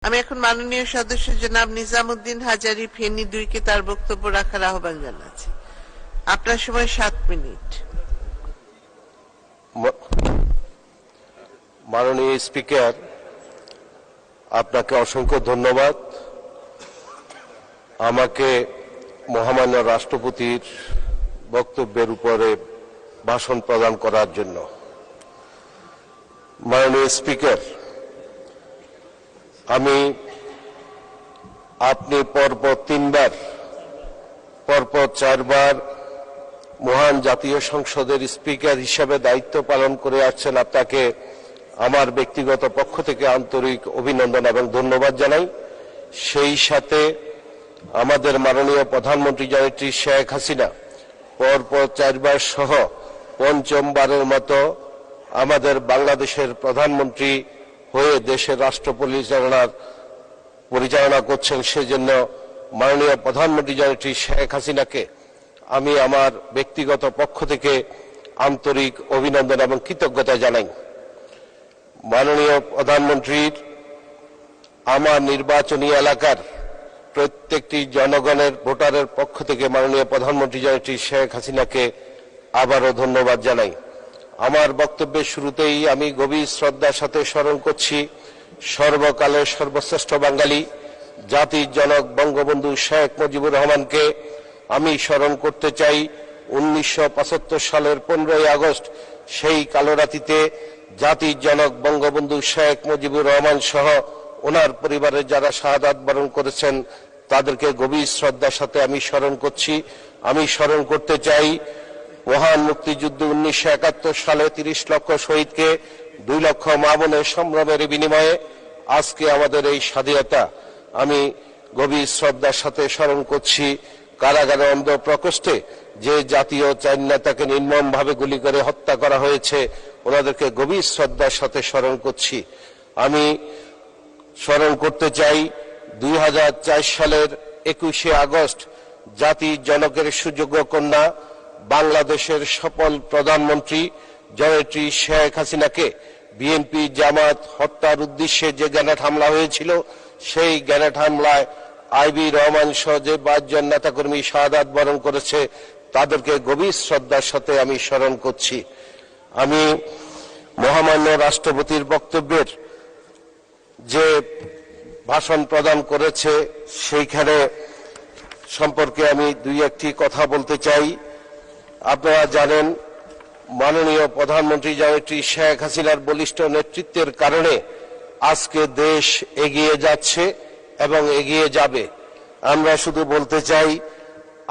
আমি এখন মাননীয় সদস্য জনাব নিজামুদ্দিন হাজারী ফেনী 2 কে তার বক্তব্য রাখার আহ্বান জানাচ্ছি। আপনার সময় 7 মিনিট। মাননীয় স্পিকার, আপনাকে অসংখ্য ধন্যবাদ আমাকে মহামান্য রাষ্ট্রপতির বক্তব্যের উপরে ভাষণ প্রদান করার জন্য। মাননীয় স্পিকার, আপনি পরপর 3 বার পরপর 4 বার মহান জাতীয় সংসদের স্পিকার হিসেবে দায়িত্ব পালন করে আসছেন। আপনাকে আমার ব্যক্তিগত পক্ষ থেকে আন্তরিক অভিনন্দন এবং ধন্যবাদ জানাই। সেই সাথে আমাদের মাননীয় প্রধানমন্ত্রী জননেত্রী শেখ হাসিনা পরপর 4 বার সহ 5ম বারের মতো আমাদের বাংলাদেশের প্রধানমন্ত্রী হয়ে দেশের রাষ্ট্র পরিচালনা করছেন। সেজন্য মাননীয় প্রধানমন্ত্রী জননেত্রী শেখ হাসিনাকে আমি আমার ব্যক্তিগত পক্ষ থেকে আন্তরিক অভিনন্দন এবং কৃতজ্ঞতা জানাই। মাননীয় প্রধানমন্ত্রীর আমার নির্বাচনী এলাকার প্রত্যেকটি জনগণের ভোটারের পক্ষ থেকে মাননীয় প্রধানমন্ত্রী জননেত্রী শেখ হাসিনাকে আবারও ধন্যবাদ জানাই। আমার বক্তব্যের শুরুতেই আমি গভীর শ্রদ্ধার সাথে স্মরণ করছি সর্বকালের সর্বশ্রেষ্ঠ বাঙালি জাতির জনক বঙ্গবন্ধু শেখ মুজিবুর রহমানকে। আমি স্মরণ করতে চাই 1975 সালের 15ই আগস্ট, সেই কালো রাতিতে জাতির জনক বঙ্গবন্ধু শেখ মুজিবুর রহমান সহ ওনার পরিবারের যারা শাহাদাত বরণ করেছেন তাদেরকে গভীর শ্রদ্ধার সাথে আমি স্মরণ করছি। আমি স্মরণ করতে চাই মহান মুক্তিযুদ্ধ 1971 সালে 30 লক্ষ শহীদকে 2 লক্ষ মা বোনের সংগ্রামের বিনিময়ে আজকে আমাদের এই স্বাধীনতা। আমি গভীর শ্রদ্ধার সাথে স্মরণ করছি কারাগারে অন্ধ প্রকোষ্ঠে যে জাতীয় 4 নেতাকে নির্মমভাবে গুলি করে হত্যা করা হয়েছে, ওনাদেরকে গভীর শ্রদ্ধার সাথে স্মরণ করছি। আমি স্মরণ করতে চাই 2004 সালের 21শে আগস্ট জাতির জনকের সুযোগ্য কন্যা বাংলাদেশের সফল প্রধানমন্ত্রী জননেত্রী শেখ হাসিনাকে বিএনপি জামাত হত্যার উদ্দেশ্যে যে গ্রেনেড হামলা হয়েছিল, সেই গ্রেনেড হামলায় আইবি রহমান সহ যে 5 জন নেতাকর্মী শাহাদাত বরণ করেছে তাদেরকে গভীর শ্রদ্ধার সাথে আমি স্মরণ করছি। আমি মহামান্য রাষ্ট্রপতির বক্তব্যের যে ভাষণ প্রদান করেছে সেইখানে সম্পর্কে আমি 2-1টি কথা বলতে চাই। আপনারা জানেন মাননীয় প্রধানমন্ত্রী জননেত্রী শেখ হাসিনার বলিষ্ঠ নেতৃত্বের কারণে আজকে দেশ এগিয়ে যাচ্ছে এবং এগিয়ে যাবে। আমরা শুধু বলতে চাই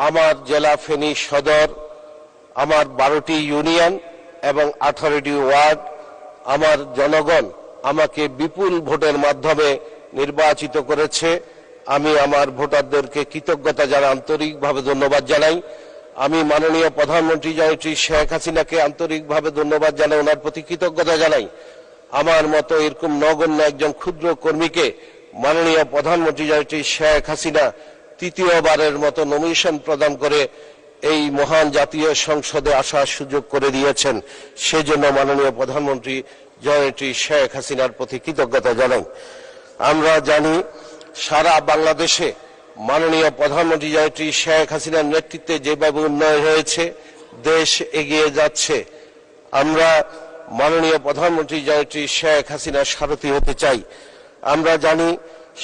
আমার জেলা ফেনী সদর, আমার 12টি ইউনিয়ন এবং 18টি ওয়ার্ড, আমার জনগণ আমাকে বিপুল ভোটের মাধ্যমে নির্বাচিত করেছে। আমি আমার ভোটারদেরকে কৃতজ্ঞতা জানাই, আন্তরিকভাবে ধন্যবাদ জানাই। আমি মাননীয় প্রধানমন্ত্রী জননেত্রী শেখ হাসিনাকে আন্তরিকভাবে ধন্যবাদ জানাই, ওনার প্রতি কৃতজ্ঞতা জানাই। আমার মতো এরকম নগণ্য একজন ক্ষুদ্র কর্মীকে মাননীয় প্রধানমন্ত্রী জননেত্রী শেখ হাসিনা 3য়বারের মতো নমিনেশন প্রদান করে এই মহান জাতীয় সংসদে আসার সুযোগ করে দিয়েছেন। সেজন্য মাননীয় প্রধানমন্ত্রী জননেত্রী শেখ হাসিনার প্রতি কৃতজ্ঞতা জানাই। আমরা জানি সারা বাংলাদেশে মাননীয় প্রধানমন্ত্রী জননেত্রী শেখ হাসিনার নেতৃত্বে যেভাবে উন্নয়ন হয়েছে, দেশ এগিয়ে যাচ্ছে। আমরা মাননীয় প্রধানমন্ত্রী জননেত্রী শেখ হাসিনার সারথি হতে চাই। আমরা জানি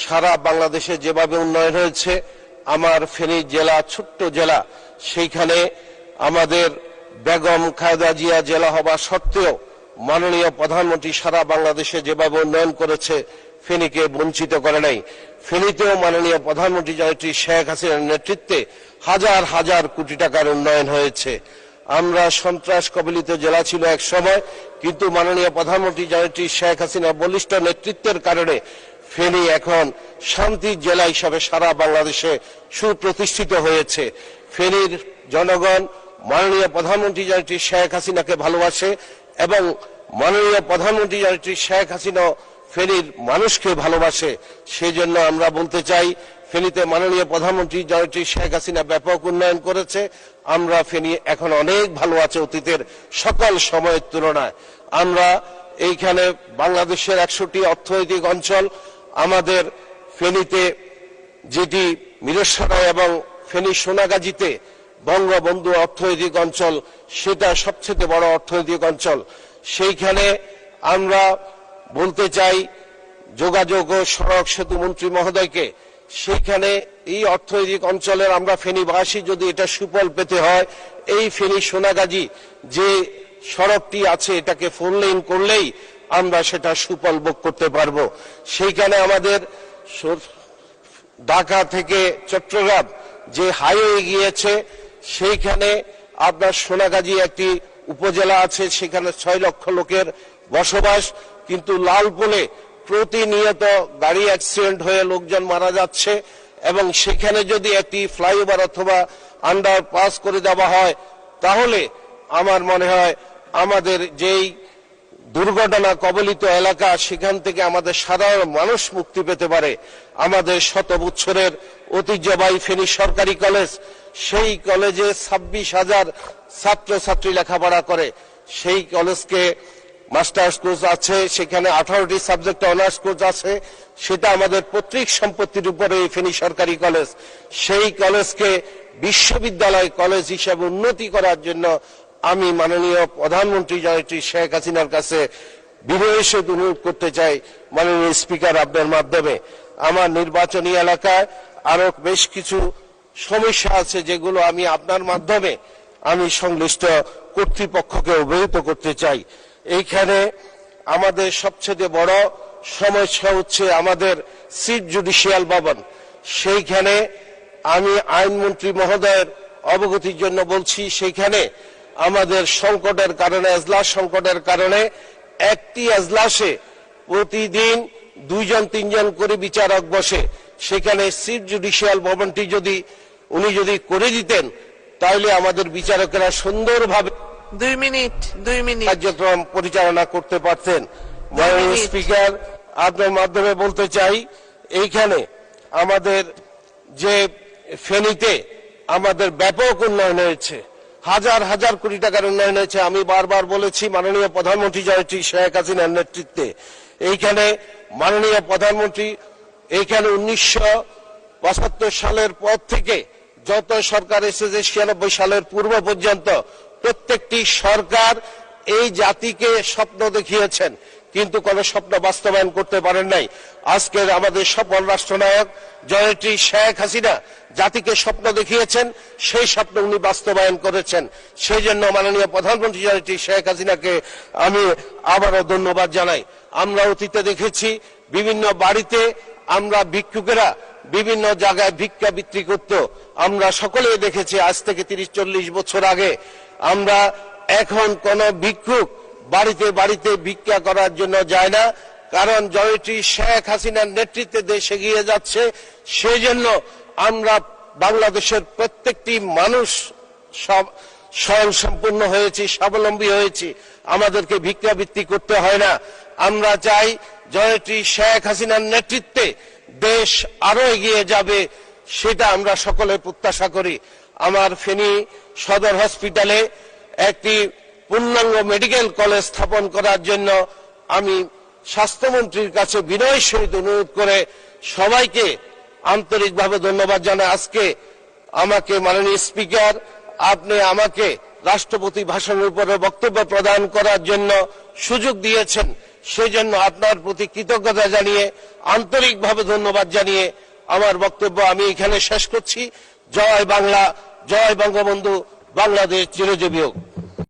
সারা বাংলাদেশে যেভাবে উন্নয়ন হয়েছে, আমার ফেনী জেলা ছোট্ট জেলা, সেইখানে আমাদের বেগম খালেদা জিয়া জেলা হওয়া সত্ত্বেও মাননীয় প্রধানমন্ত্রী সারা বাংলাদেশে যেভাবে উন্নয়ন করেছে ফেনীকে বঞ্চিত করে নাই। ফেনীতেও মাননীয় প্রধানমন্ত্রী জননেত্রী শেখ হাসিনার নেতৃত্বে হাজার হাজার কোটি টাকার উন্নয়ন হয়েছে। আমরা সন্ত্রাস কবলিত জেলা ছিল এক সময়, কিন্তু মাননীয় প্রধানমন্ত্রী জননেত্রী শেখ হাসিনার বলিষ্ঠ নেতৃত্বের কারণে ফেনী এখন শান্তির জেলা হিসাবে সারা বাংলাদেশে সুপ্রতিষ্ঠিত হয়েছে। ফেনীর জনগণ মাননীয় প্রধানমন্ত্রী জননেত্রী শেখ হাসিনাকে ভালোবাসে এবং মাননীয় প্রধানমন্ত্রী জননেত্রী শেখ হাসিনা ফেনীর মানুষকে ভালোবাসে। সেজন্য আমরা বলতে চাই ফেনীতে মাননীয় প্রধানমন্ত্রী জননেত্রী শেখ হাসিনা ব্যাপক উন্নয়ন করেছে। আমরা ফেনী এখন অনেক ভালো আছে অতীতের সকল সময়ের তুলনায়। আমরা এইখানে বাংলাদেশের 100টি অর্থনৈতিক অঞ্চল, আমাদের ফেনীতে যেটি মিরসরাই এবং ফেনী সোনাগাজীতে বঙ্গবন্ধু অর্থনৈতিক অঞ্চল, সেটা সবচেয়ে বড় অর্থনৈতিক অঞ্চল। সেইখানে আমরা বলতে চাই যোগাযোগ ও সড়ক সেতু মন্ত্রী মহোদয়কে, সেইখানে এই অর্থনৈতিক অঞ্চলের আমরা ফেনীবাসী যদি এটা সুফল পেতে হয়, এই ফেনী সোনাগাজী যে সড়কটি আছে এটাকে 4 লেন করলেই আমরা সেটা সুফল ভোগ করতে পারবো। সেইখানে আমাদের ঢাকা থেকে চট্টগ্রাম যে হাইওয়ে গিয়েছে, সেইখানে আপনার সোনাগাজী একটি উপজেলা আছে, সেখানে 6 লক্ষ লোকের বসবাস, কিন্তু লালপোলে প্রতিনিয়ত গাড়ি অ্যাক্সিডেন্ট হয়ে লোকজন মারা যাচ্ছে। এবং সেখানে যদি একটি ফ্লাইওভার অথবা আন্ডারপাস করে দেওয়া হয়, তাহলে আমার মনে হয় আমাদের যেই দুর্ঘটনা কবলিত এলাকা, সেখান থেকে আমাদের সাধারণ মানুষ মুক্তি পেতে পারে। আমাদের শত বছরের ঐতিহ্যবাহী ফেনী সরকারি কলেজ, সেই কলেজে 26,000 ছাত্রছাত্রী লেখাপড়া করে। সেই কলেজকে মাস্টার্স কোর্স আছে, সেখানে 18টি সাবজেক্টে অনার্স কোর্স আছে, সেটা আমাদের পৈতৃক সম্পত্তির উপরে এই ফেনী সরকারি কলেজ। সেই কলেজকে বিশ্ববিদ্যালয় কলেজ হিসেবে উন্নতি করার জন্য আমি মাননীয় প্রধানমন্ত্রী জননেত্রী শেখ হাসিনার কাছে বিনয়ের সাথে অনুরোধ করতে চাই, মাননীয় স্পিকার আপনার মাধ্যমে। আমার নির্বাচনী এলাকায় আরো বেশ কিছু সমস্যা আছে, যেগুলো আমি আপনার মাধ্যমে আমি সংশ্লিষ্ট কর্তৃপক্ষকে অবহিত করতে চাই। এইখানে আমাদের সবচেয়ে বড় সমস্যা হচ্ছে আমাদের চিফ জুডিশিয়াল ভবন। সেইখানে আমি আইনমন্ত্রী মহোদয়ের অবগতির জন্য বলছি, সেইখানে আমাদের সংকটের কারণে, এজলাস সংকটের কারণে একটি এজলাসে প্রতিদিন 2-3 জন করে বিচারক বসে। সেখানে চিফ জুডিশিয়াল ভবনটি উনি যদি করে দিতেন, তাহলে আমাদের বিচারকেরা সুন্দরভাবে 2 মিনিট কার্যক্রম পরিচালনা করতে পারতেন। মাননীয় স্পিকার, আপনার মাধ্যমে বলতে চাই, এইখানে আমাদের যে ফেনীতে আমাদের ব্যাপক উন্নয়ন হয়েছে, হাজার হাজার কোটি টাকার উন্নয়ন হয়েছে। আমি বারবার বলেছি, মাননীয় প্রধানমন্ত্রী জননেত্রী শেখ হাসিনার নেতৃত্বে এইখানে মাননীয় প্রধানমন্ত্রী এইখানে 1975 সালের পর থেকে যত সরকার এসেছে 96 সালের পূর্ব পর্যন্ত প্রত্যেকটি সরকার এই জাতিকে স্বপ্ন দেখিয়েছেন, কিন্তু কোন স্বপ্ন বাস্তবায়ন করতে পারেন নাই। আজকের আমাদের সফল রাষ্ট্রনায়ক জননেত্রী শেখ হাসিনা জাতিকে স্বপ্ন দেখিয়েছেন, সেই স্বপ্ন উনি বাস্তবায়ন করেছেন। সেই জন্য মাননীয় প্রধানমন্ত্রী জননেত্রী শেখ হাসিনাকে আমি আবারও ধন্যবাদ জানাই। আমরা অতীতে দেখেছি বিভিন্ন বাড়িতে আমরা ভিক্ষুকেরা বিভিন্ন জায়গায় ভিক্ষা বিক্রি করত, আমরা সকলে দেখেছি আজ থেকে 30-40 বছর আগে। আমরা এখন কোন ভিক্ষুক বাড়িতে বাড়িতে ভিক্ষা করার জন্য যায় না, কারণ জননেত্রী শেখ হাসিনার নেতৃত্বে দেশ এগিয়ে যাচ্ছে। সেই জন্য আমরা বাংলাদেশের প্রত্যেকটি মানুষ স্বয়ংসম্পূর্ণ হয়েছি, স্বাবলম্বী হয়েছি, আমাদেরকে ভিক্ষাবৃত্তি করতে হয় না। আমরা চাই জননেত্রী শেখ হাসিনার নেতৃত্বে দেশ আরো এগিয়ে যাবে, সেটা আমরা সকলে প্রত্যাশা করি। আমার ফেনী সদর হসপিটালে একটি পূর্ণাঙ্গ মেডিকেল কলেজ স্থাপন করার জন্য আমি স্বাস্থ্যমন্ত্রীর কাছে বিনয়ের সহিত অনুরোধ করে সবাইকে আন্তরিকভাবে ধন্যবাদ জানাই। আজকে আমাকে মাননীয় স্পিকার, আপনি আমাকে রাষ্ট্রপতি ভাষণের উপরে বক্তব্য প্রদান করার জন্য সুযোগ দিয়েছেন, সেই জন্য আপনার প্রতি কৃতজ্ঞতা জানিয়ে, আন্তরিকভাবে ধন্যবাদ জানিয়ে আমার বক্তব্য আমি এখানে শেষ করছি। জয় বাংলা, জয় বঙ্গবন্ধু, বাংলাদেশ চিরজীবী হোক।